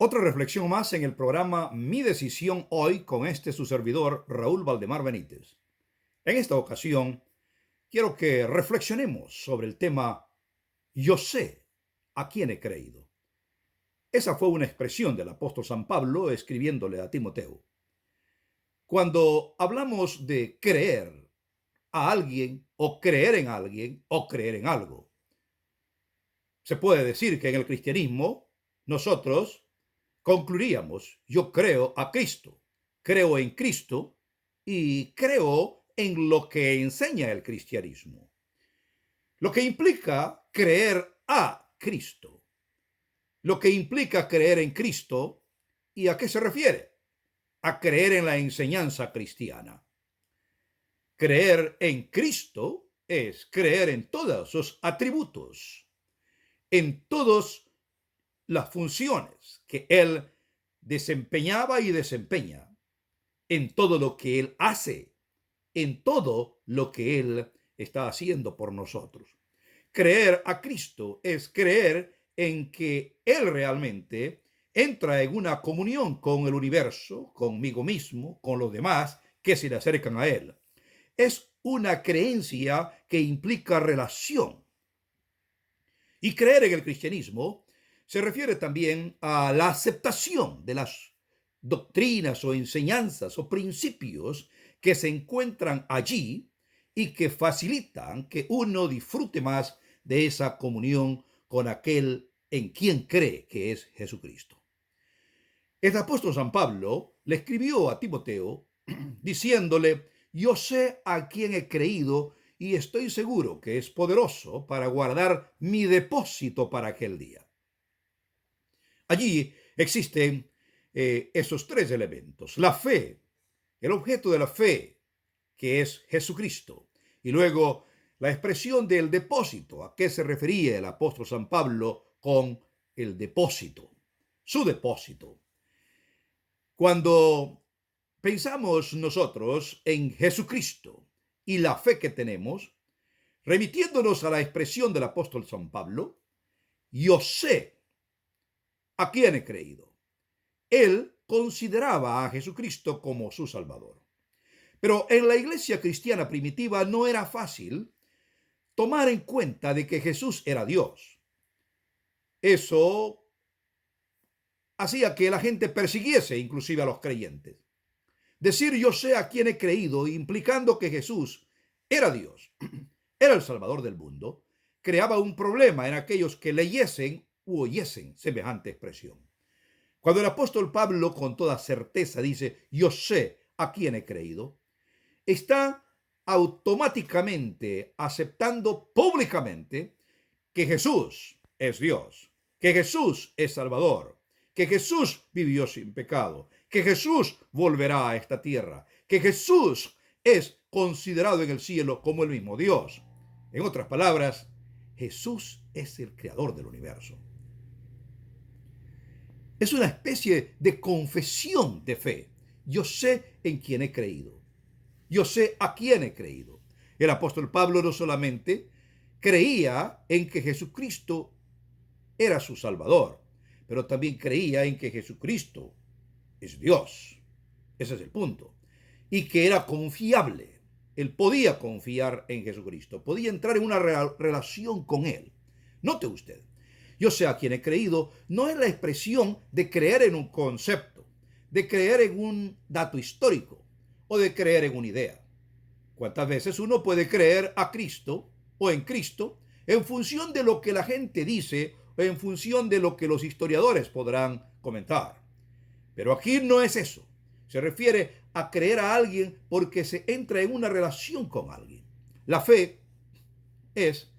Otra reflexión más en el programa Mi Decisión Hoy con su servidor Raúl Valdemar Benítez. En esta ocasión quiero que reflexionemos sobre el tema Yo sé a quién he creído. Esa fue una expresión del apóstol San Pablo escribiéndole a Timoteo. Cuando hablamos de creer a alguien o creer en alguien o creer en algo, se puede decir que en el cristianismo nosotros concluiríamos, yo creo a Cristo, creo en Cristo y creo en lo que enseña el cristianismo. Lo que implica creer a Cristo, lo que implica creer en Cristo y a qué se refiere, a creer en la enseñanza cristiana. Creer en Cristo es creer en todos sus atributos, en todas las funciones que Él desempeñaba y desempeña, en todo lo que Él hace, en todo lo que Él está haciendo por nosotros. Creer a Cristo es creer en que Él realmente entra en una comunión con el universo, conmigo mismo, con los demás que se le acercan a Él. Es una creencia que implica relación. Y creer en el cristianismo se refiere también a la aceptación de las doctrinas o enseñanzas o principios que se encuentran allí y que facilitan que uno disfrute más de esa comunión con aquel en quien cree, que es Jesucristo. El apóstol San Pablo le escribió a Timoteo diciéndole, yo sé a quién he creído y estoy seguro que es poderoso para guardar mi depósito para aquel día. Allí existen esos tres elementos. La fe, el objeto de la fe, que es Jesucristo. Y luego la expresión del depósito, a qué se refería el apóstol San Pablo con el depósito, su depósito. Cuando pensamos nosotros en Jesucristo y la fe que tenemos, remitiéndonos a la expresión del apóstol San Pablo, yo sé a quién he creído. Él consideraba a Jesucristo como su Salvador. Pero en la iglesia cristiana primitiva no era fácil tomar en cuenta de que Jesús era Dios. Eso hacía que la gente persiguiese inclusive a los creyentes. Decir yo sé a quién he creído, implicando que Jesús era Dios, era el Salvador del mundo, creaba un problema en aquellos que leyesen u oyesen semejante expresión. Cuando el apóstol Pablo con toda certeza dice yo sé a quién he creído, está automáticamente aceptando públicamente que Jesús es Dios, que Jesús es Salvador, que Jesús vivió sin pecado, que Jesús volverá a esta tierra, que Jesús es considerado en el cielo como el mismo Dios. En otras palabras, Jesús es el creador del universo. Es una especie de confesión de fe. Yo sé en quién he creído. Yo sé a quién he creído. El apóstol Pablo no solamente creía en que Jesucristo era su Salvador, pero también creía en que Jesucristo es Dios. Ese es el punto. Y que era confiable. Él podía confiar en Jesucristo. Podía entrar en una relación con Él. Note usted, yo sé a quien he creído, no es la expresión de creer en un concepto, de creer en un dato histórico o de creer en una idea. ¿Cuántas veces uno puede creer a Cristo o en Cristo en función de lo que la gente dice o en función de lo que los historiadores podrán comentar? Pero aquí no es eso. Se refiere a creer a alguien porque se entra en una relación con alguien. La fe es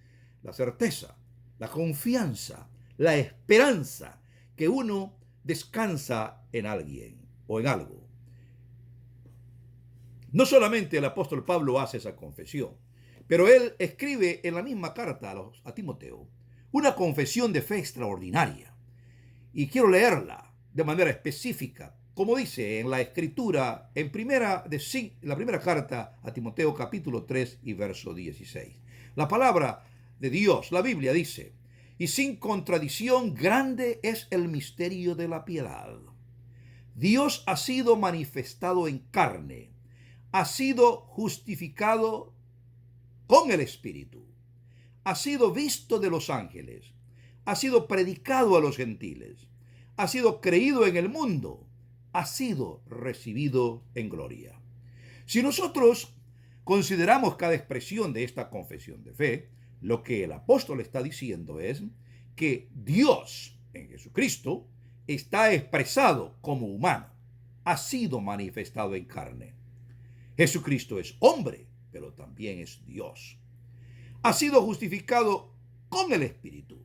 la certeza, la confianza, la esperanza que uno descansa en alguien o en algo. No solamente el apóstol Pablo hace esa confesión, pero él escribe en la misma carta a Timoteo una confesión de fe extraordinaria. Y quiero leerla de manera específica, como dice en la escritura, la primera carta a Timoteo capítulo 3 y verso 16. La palabra de Dios, la Biblia dice, y sin contradicción, grande es el misterio de la piedad. Dios ha sido manifestado en carne, ha sido justificado con el Espíritu, ha sido visto de los ángeles, ha sido predicado a los gentiles, ha sido creído en el mundo, ha sido recibido en gloria. Si nosotros consideramos cada expresión de esta confesión de fe, lo que el apóstol está diciendo es que Dios en Jesucristo está expresado como humano, ha sido manifestado en carne. Jesucristo es hombre, pero también es Dios. Ha sido justificado con el Espíritu.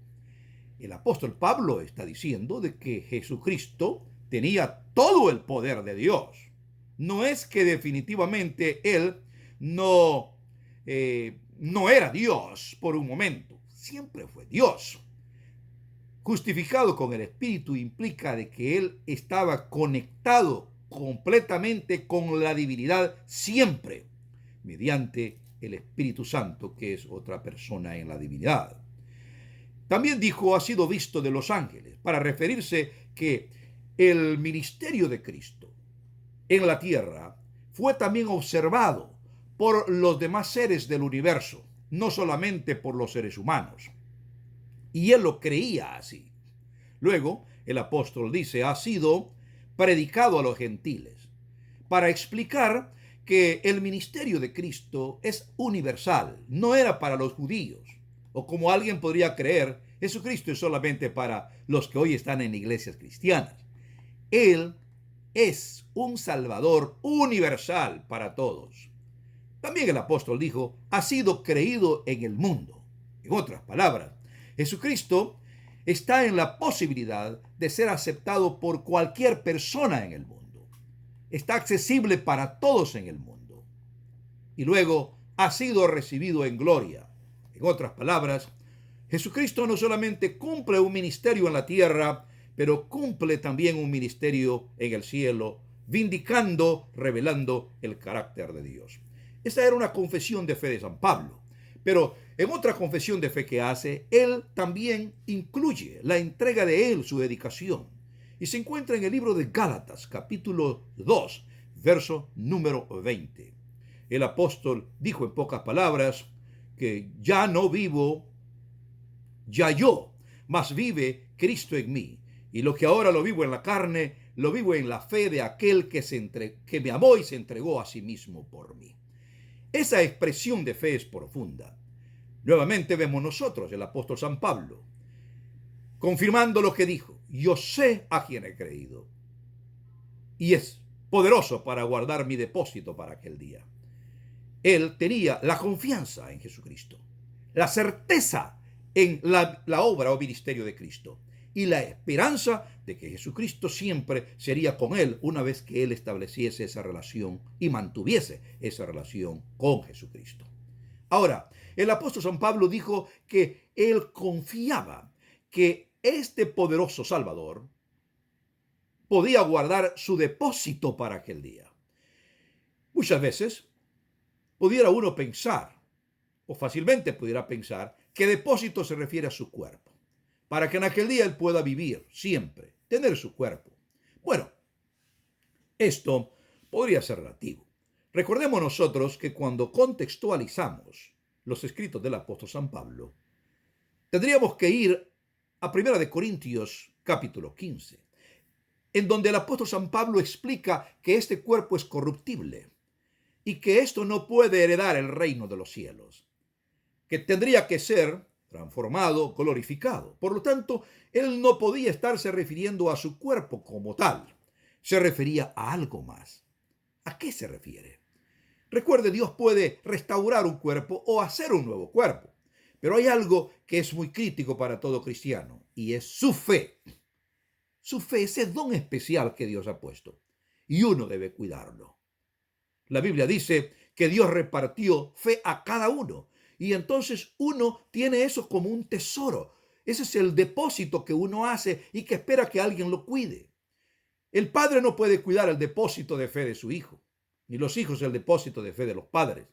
El apóstol Pablo está diciendo de que Jesucristo tenía todo el poder de Dios. No es que definitivamente él no era Dios por un momento. Siempre fue Dios. Justificado con el Espíritu implica de que él estaba conectado completamente con la divinidad siempre, mediante el Espíritu Santo, que es otra persona en la divinidad. También dijo, ha sido visto de los ángeles, para referirse que el ministerio de Cristo en la tierra fue también observado por los demás seres del universo, no solamente por los seres humanos. Y él lo creía así. Luego, el apóstol dice, ha sido predicado a los gentiles, para explicar que el ministerio de Cristo es universal, no era para los judíos, o como alguien podría creer, Jesucristo es solamente para los que hoy están en iglesias cristianas. Él es un Salvador universal para todos. También el apóstol dijo, ha sido creído en el mundo. En otras palabras, Jesucristo está en la posibilidad de ser aceptado por cualquier persona en el mundo. Está accesible para todos en el mundo. Y luego ha sido recibido en gloria. En otras palabras, Jesucristo no solamente cumple un ministerio en la tierra, pero cumple también un ministerio en el cielo, vindicando, revelando el carácter de Dios. Esta era una confesión de fe de San Pablo, pero en otra confesión de fe que hace, él también incluye la entrega de él, su dedicación, y se encuentra en el libro de Gálatas, capítulo 2, verso número 20. El apóstol dijo en pocas palabras que ya no vivo, ya yo, mas vive Cristo en mí. Y lo que ahora lo vivo en la carne, lo vivo en la fe de aquel que me amó y se entregó a sí mismo por mí. Esa expresión de fe es profunda. Nuevamente vemos nosotros el apóstol San Pablo, confirmando lo que dijo. Yo sé a quién he creído. Y es poderoso para guardar mi depósito para aquel día. Él tenía la confianza en Jesucristo, la certeza en la obra o ministerio de Cristo y la esperanza de que Jesucristo siempre sería con él una vez que él estableciese esa relación y mantuviese esa relación con Jesucristo. Ahora, el apóstol San Pablo dijo que él confiaba que este poderoso Salvador podía guardar su depósito para aquel día. Muchas veces pudiera uno pensar, o fácilmente pudiera pensar, que depósito se refiere a su cuerpo, para que en aquel día él pueda vivir siempre, tener su cuerpo. Bueno, esto podría ser relativo. Recordemos nosotros que cuando contextualizamos los escritos del apóstol San Pablo, tendríamos que ir a 1 Corintios capítulo 15, en donde el apóstol San Pablo explica que este cuerpo es corruptible y que esto no puede heredar el reino de los cielos, que tendría que ser transformado, glorificado. Por lo tanto, él no podía estarse refiriendo a su cuerpo como tal. Se refería a algo más. ¿A qué se refiere? Recuerde, Dios puede restaurar un cuerpo o hacer un nuevo cuerpo. Pero hay algo que es muy crítico para todo cristiano, y es su fe. Su fe, ese don especial que Dios ha puesto. Y uno debe cuidarlo. La Biblia dice que Dios repartió fe a cada uno. Y entonces uno tiene eso como un tesoro. Ese es el depósito que uno hace y que espera que alguien lo cuide. El padre no puede cuidar el depósito de fe de su hijo, ni los hijos el depósito de fe de los padres.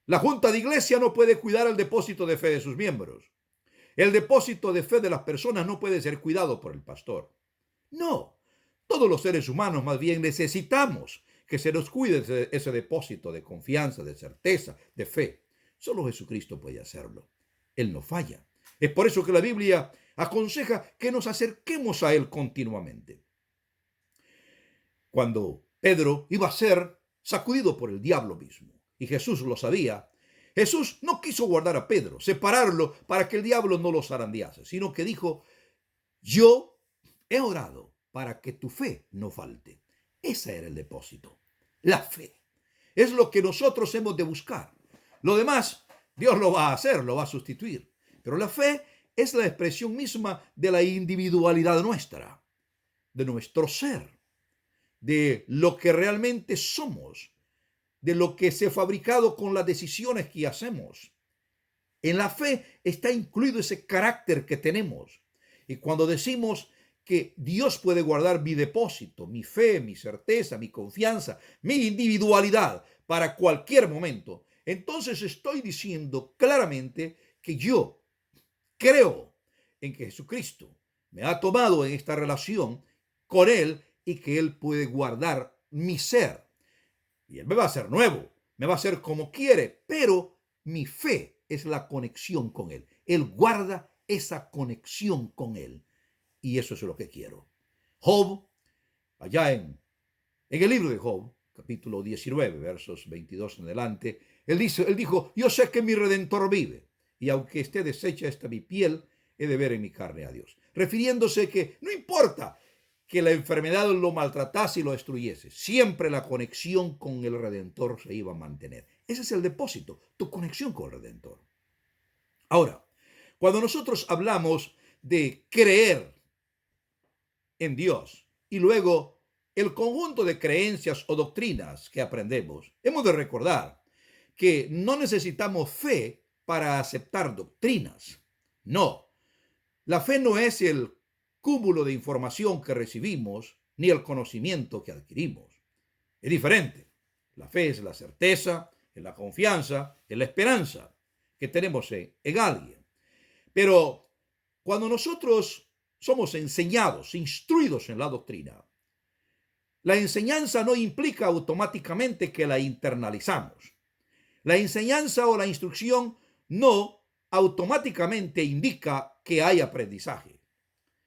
La junta de iglesia no puede cuidar el depósito de fe de sus miembros. El depósito de fe de las personas no puede ser cuidado por el pastor. No, todos los seres humanos más bien necesitamos que se nos cuide ese depósito de confianza, de certeza, de fe. Solo Jesucristo puede hacerlo. Él no falla. Es por eso que la Biblia aconseja que nos acerquemos a Él continuamente. Cuando Pedro iba a ser sacudido por el diablo mismo, y Jesús lo sabía, Jesús no quiso guardar a Pedro, separarlo para que el diablo no lo zarandease, sino que dijo: yo he orado para que tu fe no falte. Ese era el depósito. La fe es lo que nosotros hemos de buscar. Lo demás, Dios lo va a hacer, lo va a sustituir. Pero la fe es la expresión misma de la individualidad nuestra, de nuestro ser, de lo que realmente somos, de lo que se ha fabricado con las decisiones que hacemos. En la fe está incluido ese carácter que tenemos. Y cuando decimos que Dios puede guardar mi depósito, mi fe, mi certeza, mi confianza, mi individualidad para cualquier momento, entonces estoy diciendo claramente que yo creo en que Jesucristo me ha tomado en esta relación con Él y que Él puede guardar mi ser. Y Él me va a hacer nuevo, me va a hacer como quiere, pero mi fe es la conexión con Él. Él guarda esa conexión con Él. Y eso es lo que quiero. Job, allá en el libro de Job, capítulo 19, versos 22 en adelante, él dijo: yo sé que mi Redentor vive, y aunque esté deshecha esta mi piel, he de ver en mi carne a Dios. Refiriéndose que no importa que la enfermedad lo maltratase y lo destruyese, siempre la conexión con el Redentor se iba a mantener. Ese es el depósito, tu conexión con el Redentor. Ahora, cuando nosotros hablamos de creer en Dios y luego el conjunto de creencias o doctrinas que aprendemos, hemos de recordar que no necesitamos fe para aceptar doctrinas. No, la fe no es el cúmulo de información que recibimos ni el conocimiento que adquirimos. Es diferente. La fe es la certeza, es la confianza, es la esperanza que tenemos en alguien. Pero cuando nosotros somos enseñados, instruidos en la doctrina, la enseñanza no implica automáticamente que la internalizamos. La enseñanza o la instrucción no automáticamente indica que hay aprendizaje.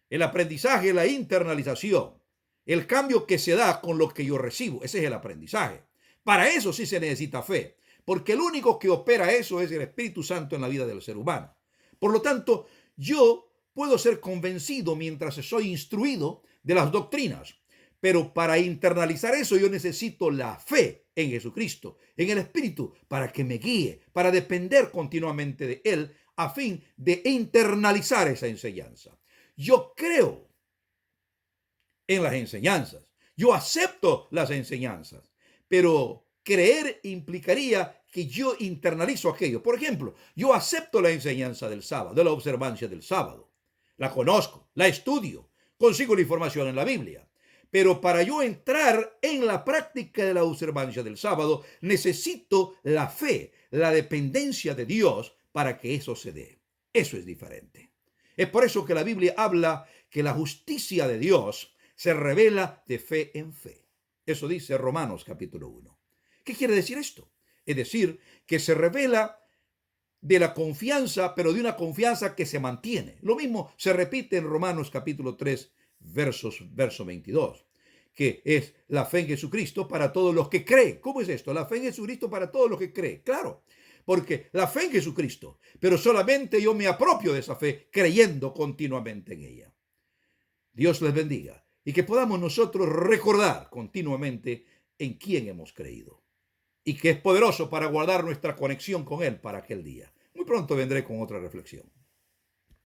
El aprendizaje es la internalización, el cambio que se da con lo que yo recibo. Ese es el aprendizaje. Para eso sí se necesita fe, porque el único que opera eso es el Espíritu Santo en la vida del ser humano. Por lo tanto, yo puedo ser convencido mientras soy instruido de las doctrinas, pero para internalizar eso yo necesito la fe en Jesucristo, en el Espíritu, para que me guíe, para depender continuamente de Él, a fin de internalizar esa enseñanza. Yo creo en las enseñanzas, yo acepto las enseñanzas, pero creer implicaría que yo internalizo aquello. Por ejemplo, yo acepto la enseñanza del sábado, de la observancia del sábado. La conozco, la estudio, consigo la información en la Biblia. Pero para yo entrar en la práctica de la observancia del sábado, necesito la fe, la dependencia de Dios para que eso se dé. Eso es diferente. Es por eso que la Biblia habla que la justicia de Dios se revela de fe en fe. Eso dice Romanos capítulo 1. ¿Qué quiere decir esto? Es decir, que se revela de la confianza, pero de una confianza que se mantiene. Lo mismo se repite en Romanos capítulo 3, verso 22, que es la fe en Jesucristo para todos los que creen. ¿Cómo es esto? La fe en Jesucristo para todos los que creen. Claro, porque la fe en Jesucristo, pero solamente yo me apropio de esa fe creyendo continuamente en ella. Dios les bendiga y que podamos nosotros recordar continuamente en quién hemos creído y que es poderoso para guardar nuestra conexión con Él para aquel día. Muy pronto vendré con otra reflexión.